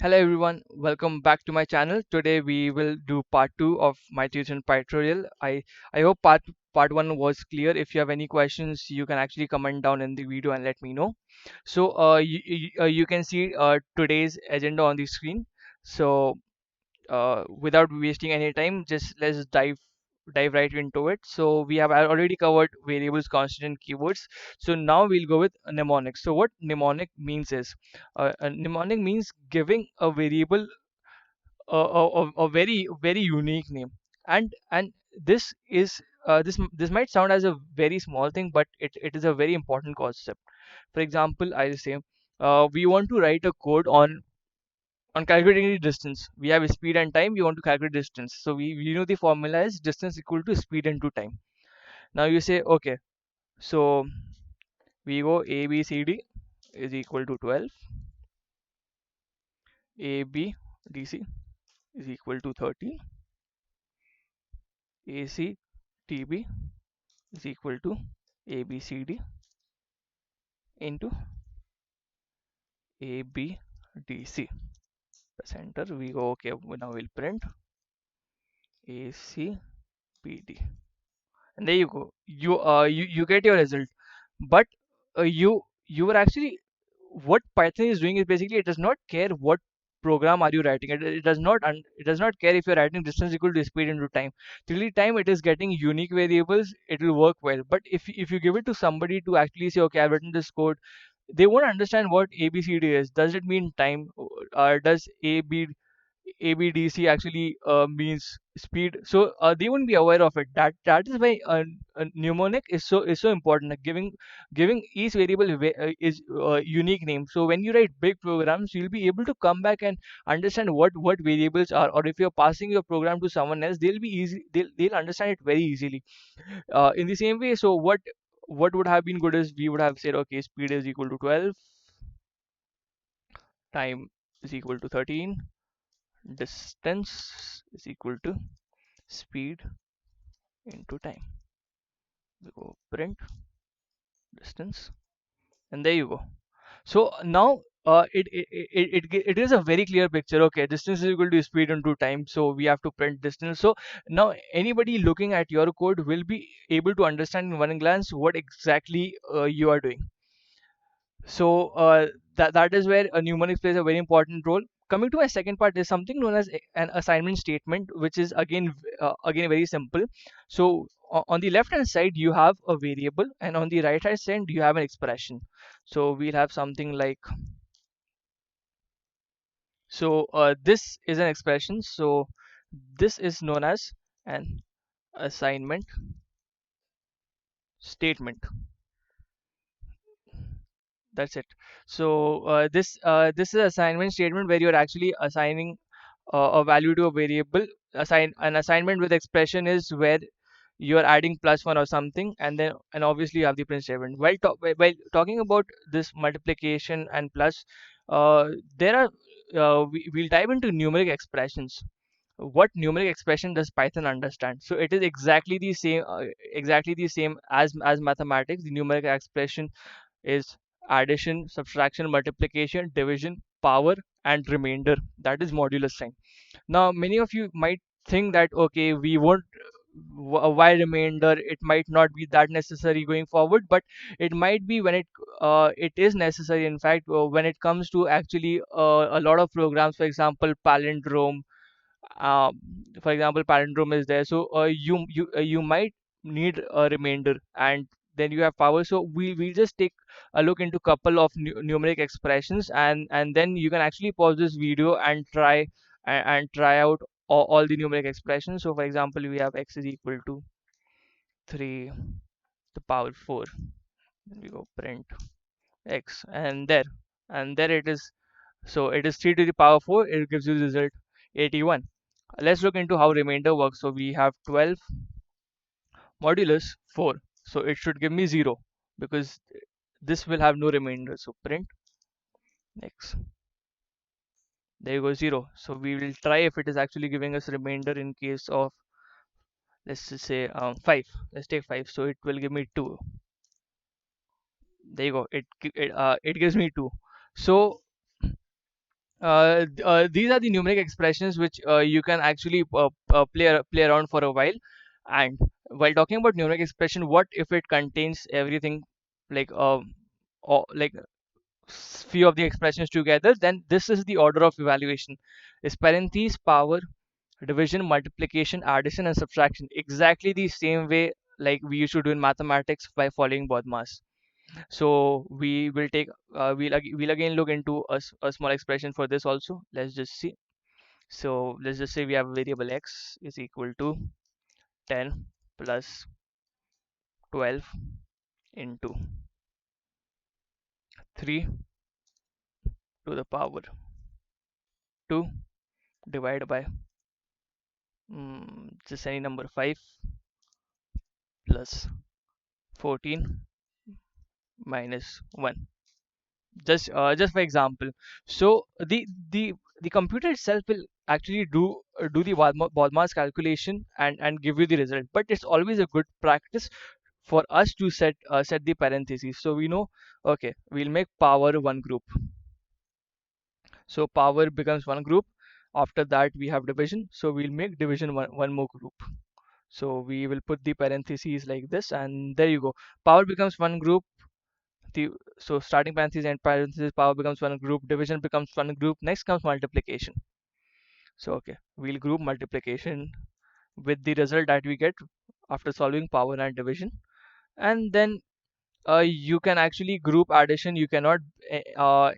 Hello everyone, welcome back to my channel. Today we will do part 2 of my tuition tutorial. I hope part 1 was clear. If you have any questions, you can actually comment down in the video and let me know. So you can see today's agenda on the screen. So without wasting any time, just let's dive right into it. So we have already covered variables, constant, and keywords. So now we'll go with mnemonics. So what mnemonic means is a mnemonic means giving a variable a very unique name, and this is this might sound as a very small thing, but it is a very important concept. For example, I'll say we want to write a code on calculating the distance. We have speed and time. We want to calculate distance. So we know the formula is distance equal to speed into time. Now you say, okay, so we go A B C D is equal to 12. A B D C is equal to 13. A C T B is equal to A B C D into A B D C. Press enter. We go, okay. Now we'll print A C B D, and there you go. You get your result. But you were actually, what Python is doing is basically it does not care what program are you writing. It does not care if you're writing distance equal to speed into time. Till the time it is getting unique variables, it will work well. But if you give it to somebody to actually say, okay, I've written this code, they won't understand what ABCD is. Does it mean time? Does ABDC actually means speed? So they won't be aware of it. That is why a mnemonic is so important. Like giving each variable is unique name. So when you write big programs, you'll be able to come back and understand what variables are. Or if you're passing your program to someone else, they'll understand it very easily. In the same way, so what would have been good is we would have said, okay, speed is equal to 12, time is equal to 13, distance is equal to speed into time. We go print distance, and there you go. So now it is a very clear picture. Okay, distance is equal to speed into time, so we have to print distance. So now anybody looking at your code will be able to understand in one glance what exactly you are doing. So that is where mnemonics plays a very important role. Coming to my second part is something known as an assignment statement, which is again very simple. So on the left hand side you have a variable, and on the right hand side you have an expression. So we'll have something like, so this is an expression. So this is known as an assignment statement. That's it. So this is assignment statement where you're actually assigning a value to a variable. An assignment with expression is where you're adding +1 or something, and obviously you have the print statement. While talking about this multiplication and plus, there are we'll dive into numeric expressions. What numeric expression does Python understand? So it is exactly the same as mathematics. The numeric expression is addition, subtraction, multiplication, division, power, and remainder. That is modulus sign. Now, many of you might think that, okay, we won't, why remainder? It might not be that necessary going forward, but it might be when it is necessary. In fact, when it comes to actually a lot of programs, for example, palindrome, um, palindrome is there. So you might need a remainder, and then you have power. So we just take a look into couple of numeric expressions, and then you can actually pause this video and try out all the numeric expressions. So for example, we have x is equal to 3 the power 4. Then we go print x, and there it is. So it is 3 to the power 4. It gives you the result 81. Let's look into how remainder works. So we have 12 modulus 4. So it should give me 0 because this will have no remainder. So print x. There you go, 0. So we will try if it is actually giving us remainder in case of, let's just say 5. Let's take 5. So it will give me 2. There you go. It gives me 2. So These are the numeric expressions which you can actually play around for a while. And while talking about numeric expression, what if it contains everything, like or like few of the expressions together? Then this is the order of evaluation: is parentheses, power, division, multiplication, addition, and subtraction. Exactly the same way like we used to do in mathematics by following BODMAS. So we will take we'll again look into a small expression for this also. Let's just see. So let's just say we have a variable x is equal to 10 plus 12 into 3 to the power 2 divided by just any number 5 plus 14 minus 1. Just for example. So the computer itself will actually do the BODMAS calculation and give you the result, but it's always a good practice for us to set the parentheses, so we know, okay, we'll make power one group. So power becomes one group. After that we have division, so we'll make division one more group. So we will put the parentheses like this, and there you go. Power becomes one group. the so starting parentheses and parentheses, power becomes one group, division becomes one group. Next comes multiplication. So okay, we'll group multiplication with the result that we get after solving power and division. And then you can actually group addition. You cannot uh,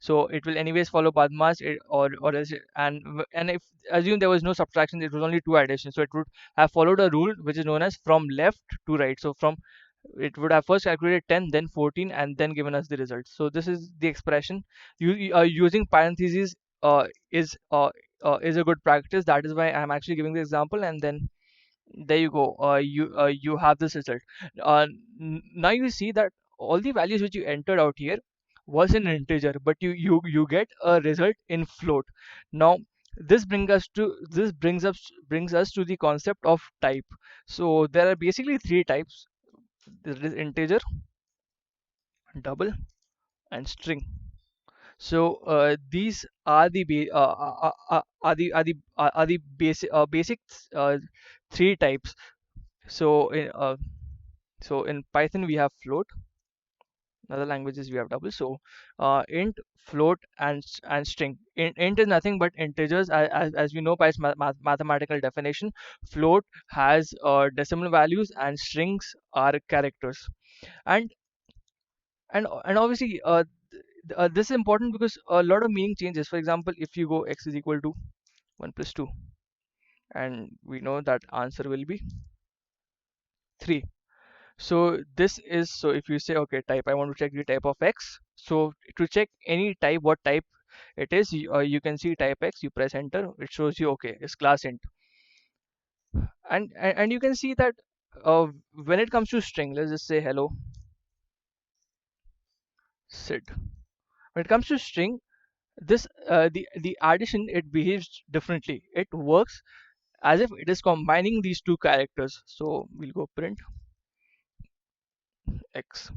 so it will anyways follow Padmas, or else and if assume there was no subtraction, it was only two additions, so it would have followed a rule which is known as from left to right. So from it would have first calculated 10, then 14, and then given us the result. So this is the expression. Using parentheses is a good practice. That is why I'm actually giving the example, and then there you go. You have this result. Now you see that all the values which you entered out here was in integer, but you get a result in float. Now this brings us to the concept of type. So there are basically three types. There is integer, double, and string. So these are the basic three types. So in Python we have float. In other languages we have double. So int, float, and string. Int is nothing but integers, as we know by its mathematical definition. Float has decimal values, and strings are characters. And and obviously this is important because a lot of meaning changes. For example, if you go x is equal to 1 plus 2, and we know that answer will be 3. So this is, so if you say okay, type, I want to check the type of x. So to check any type, what type it is, you can see type x, you press enter, it shows you okay, it's class int. And you can see that uh, when it comes to string, let's just say hello Sid. When it comes to string, this the addition, it behaves differently. It works as if it is combining these two characters. So we'll go print x.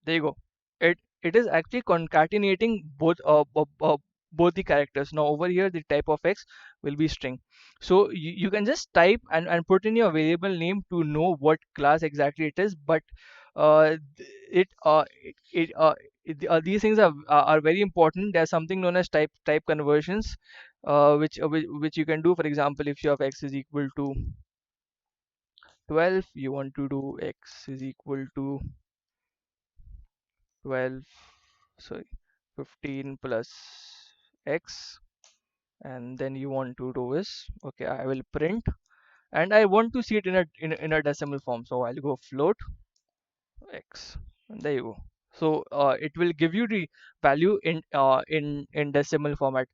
There you go. It is actually concatenating both the characters. Now over here the type of x will be string. So you can just type and put in your variable name to know what class exactly it is. But it it these things are very important. There's something known as type conversions, which you can do. For example, if you have x is equal to 12, you want to do x is equal to 12, sorry, 15 plus x, and then you want to do is okay, I will print, and I want to see it in a decimal form, so I'll go float x, and there you go. So it will give you the value in decimal format.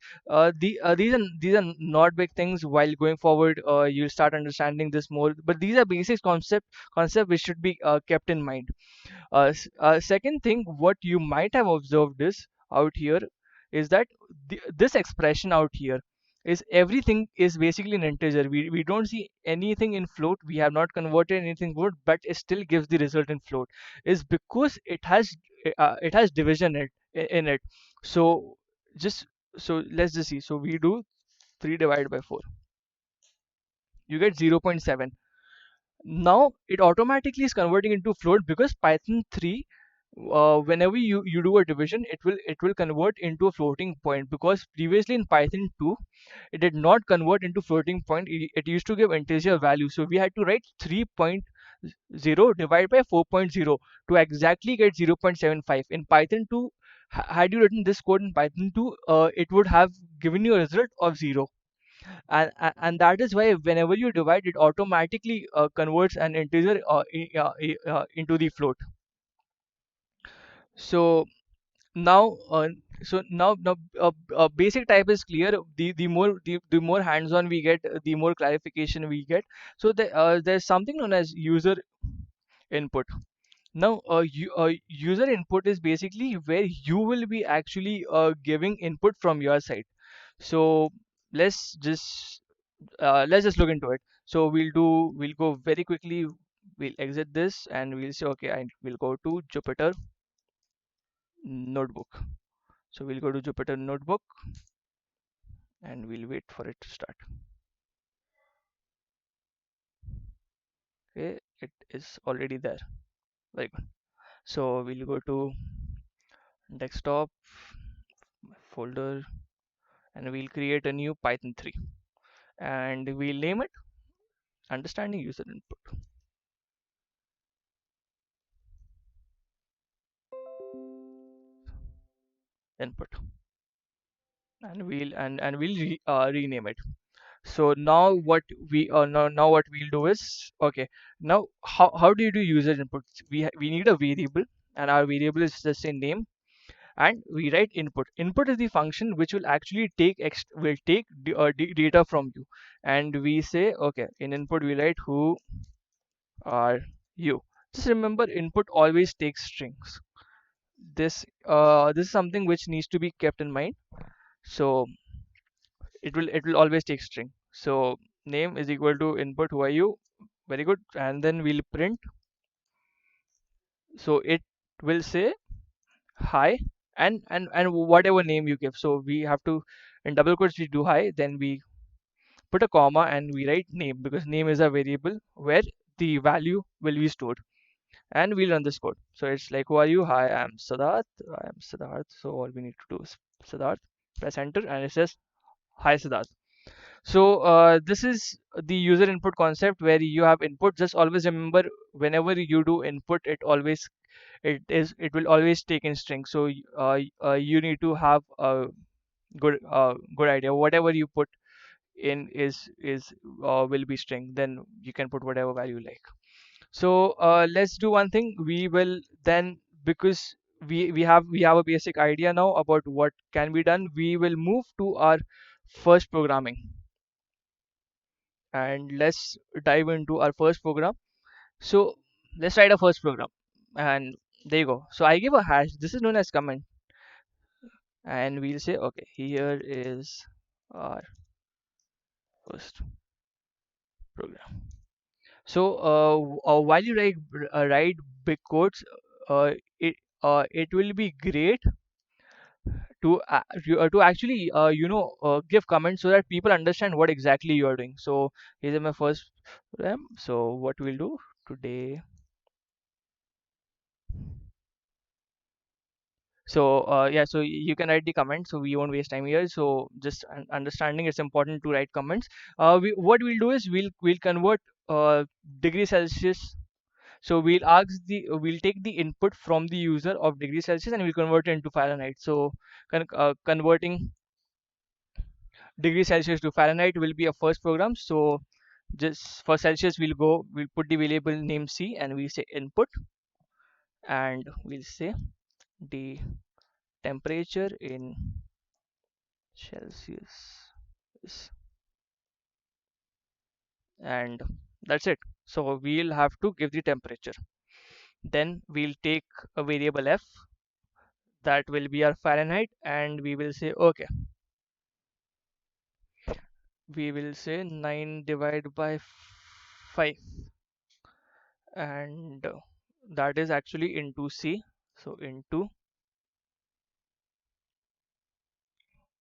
These are not big things. While going forward, you'll start understanding this more, but these are basic concept which should be kept in mind. Second thing, what you might have observed is out here is that this expression out here is everything is basically an integer. We don't see anything in float. We have not converted anything float, but it still gives the result in float. Is because it has division in it. So just so let's just see. So we do 3 divided by 4, you get 0.7. Now it automatically is converting into float because Python 3, whenever you do a division, it will convert into a floating point, because previously in Python 2 it did not convert into floating point. It used to give integer value, so we had to write 3.0 divided by 4.0 to exactly get 0.75 in Python 2. Had you written this code in Python 2, it would have given you a result of 0. And that is why whenever you divide, it automatically converts an integer into the float. So now basic type is clear. The more hands-on we get, the more clarification we get. So there's something known as user input. Now user input is basically where you will be actually giving input from your side. So let's just let's just look into it. So we'll go very quickly. We'll exit this and we'll say, okay, I will go to Jupyter Notebook. So we'll go to Jupyter Notebook and we'll wait for it to start. Okay, it is already there. Very good. So we'll go to desktop folder and we'll create a new Python 3 and we'll name it understanding user input, and we'll rename it. So now what now what we'll do is, okay, now how do you do user input? We need a variable, and our variable is just a name, and we write input. Input is the function which will actually take data from you, and we say, okay, in input we write who are you. Just remember, input always takes strings. This is something which needs to be kept in mind. So it will always take string. So name is equal to input who are you. Very good. And then we'll print. So it will say hi, and whatever name you give. So we have to, in double quotes we do hi, then we put a comma and we write name, because name is a variable where the value will be stored. And we'll run this code. So it's like, who are you? Hi, I'm Siddharth. I'm Siddharth. So all we need to do is Siddharth, press enter, and it says hi Siddharth. So this is the user input concept, where you have input. Just always remember, whenever you do input, it will always take in string. So you need to have a good idea. Whatever you put in is will be string. Then you can put whatever value you like. So let's do one thing. We will then, because we have a basic idea now about what can be done. We will move to our first programming, and let's dive into our first program. So let's write a first program, and there you go. So I give a hash. This is known as comment, and we'll say, okay, here is our first program. So while you write big codes, it it will be great to actually give comments so that people understand what exactly you are doing. So here's my first program. So what we'll do today. So yeah, so you can write the comments, so we won't waste time here. So just understanding, it's important to write comments. What we'll do is we'll convert degree Celsius. So we'll take the input from the user of degree Celsius and we'll convert it into Fahrenheit. So converting degree Celsius to Fahrenheit will be a first program. So just for Celsius, we'll put the variable name C and we say input, and we'll say the temperature in Celsius is, and that's it. So we'll have to give the temperature. Then we'll take a variable F, that will be our Fahrenheit, and we will say, okay, we will say 9 divided by 5, and that is actually into C. So into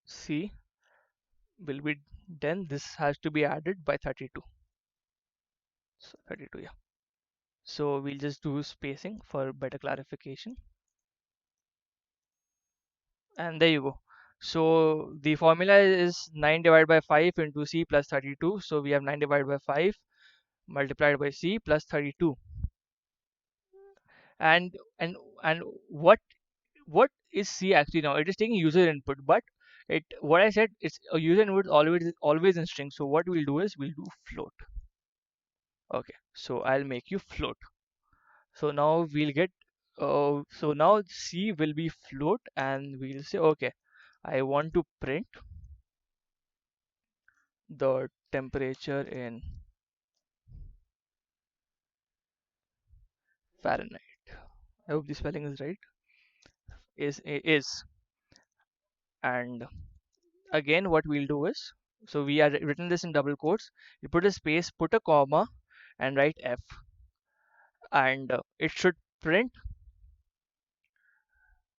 C will be then this has to be added by 32. So 32, yeah. So we'll just do spacing for better clarification. And there you go. So the formula is 9 divided by 5 into C plus 32. So we have 9 divided by 5 multiplied by C plus 32. And and and what is C actually now? It is taking user input, but it what I said, it's a user input always in string. So what we'll do is we'll do float. Okay, so I'll make you float. So now we'll get so now C will be float, and we'll say okay, I want to print the temperature in Fahrenheit. I hope the spelling is right. Is and again what we'll do is, so we are written this in double quotes. You put a space, put a comma, and write F, and it should print.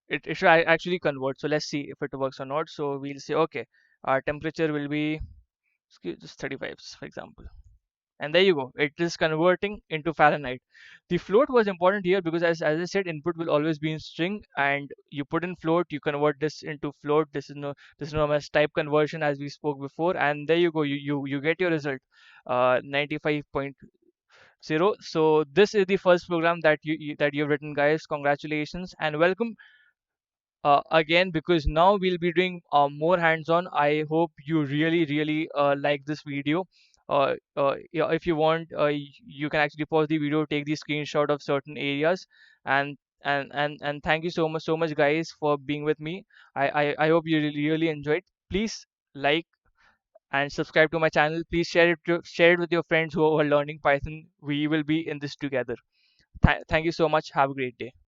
It should actually convert. So let's see if it works or not. So we'll say okay, our temperature will be just 35, for example. And there you go, it is converting into Fahrenheit. The float was important here because as I said, input will always be in string, and you put in float, you convert this into float. This is known as type conversion, as we spoke before, and there you go, you get your result, 95.0. So this is the first program that that you've written, guys. Congratulations and welcome again, because now we'll be doing more hands-on. I hope you really like this video. Yeah, if you want, you can actually pause the video, take the screenshot of certain areas, and and thank you so much guys for being with me. I hope you really enjoyed. Please like and subscribe to my channel. Please share it with your friends who are learning Python. We will be in this together. Thank you so much. Have a great day.